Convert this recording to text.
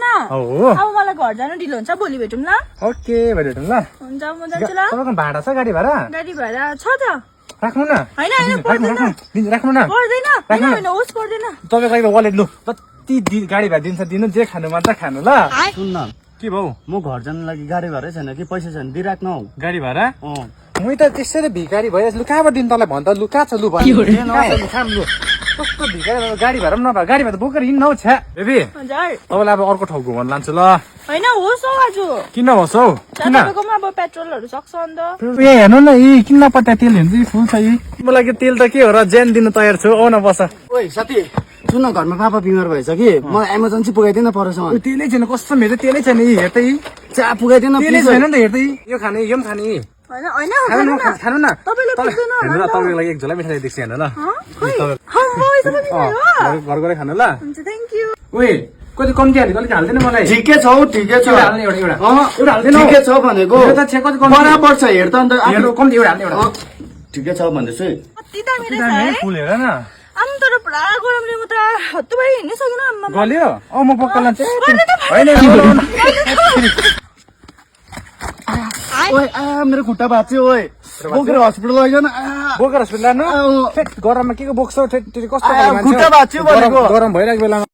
न अब मलाई घर जानु ढिलो हुन्छ भोलि भेटौँ ल ओके भेटौँ ल हुन्छ म जान्छु ल तपाईँको भाडा छ गाडी भाडा गाडी भाडा छ त राख्नु न होइन पर्दैन राख्नु न पर्दैन होइन होस् पर्दैन तपाईँको लागि वालेट लु जति गाडी भाडा दिन्छ दिनु जे खानु मन छ खानु ल सुन्न के भाउ म घर जानु लागि गाडी भाडै छैन कि पैसा छैन दिइराख्नु हौ गाडी भाडा मै त त्यसरी भिखारी भइरहेको लु कहाँबाट दिनु तँलाई भन् त लु कहाँ छ लु खाम लु कस्तो भिखारी गाडी भाडा पनि नभए गाडी भाडा बोकेर हिँड्नु हौ छ्या बेबी तपाईँलाई अब अर्को ठाउँ घुमाउनु लान्छु ल होइन होस् हौ आज किन होस् हौ किन तपाईँकोमा अब पेट्रोलहरू सक्छ अन्त ए हेर्नु न यी किन नपत्ता तेल हेर्नु फुल छ यी मलाई के तेल त के हो र ज्यान दिनु तयार छु आउन बस ओइ साथी सुन घरमा पापा बिमार भएछ कि मलाई एमर्जेन्सी पुगाइदिन परेछ तेलै छैन कस्तो मेरो तेलै छैन यी हेर्दै चा पुगाइदिन तेलै छैन नि त हेर्दै यो खाने यो पनि खाने खानु न तपाईँको लागि एक झोला मिठाई दिएको हेर्नु ल घर गएर खानु ल ओए कति कम्ती हाल्यो अलिक हाल्दैन मलाई ठिकै छ हौ ठिकै छ एउटा हाल्दैन ठिकै छ भनेको बराबर छ हेर त अन्त कम्ती एउटा हाल्ने एउटा ठिकै छ भन्दैछु फुल हेर न आम तर पुरा गरमले म त हत्तु भइ हिँड्नै सकिन आम्मा गल्यो म पक्का लान्छु ओए मेरो खुट्टा भाँच्यो ओए बोकेर हस्पिटल लैजान बोकेर हस्पिटल लानु गरममा के को बोक्छौ कस्तो खुट्टा भाँच्यो भनेको गरम भइरहेको बेलामा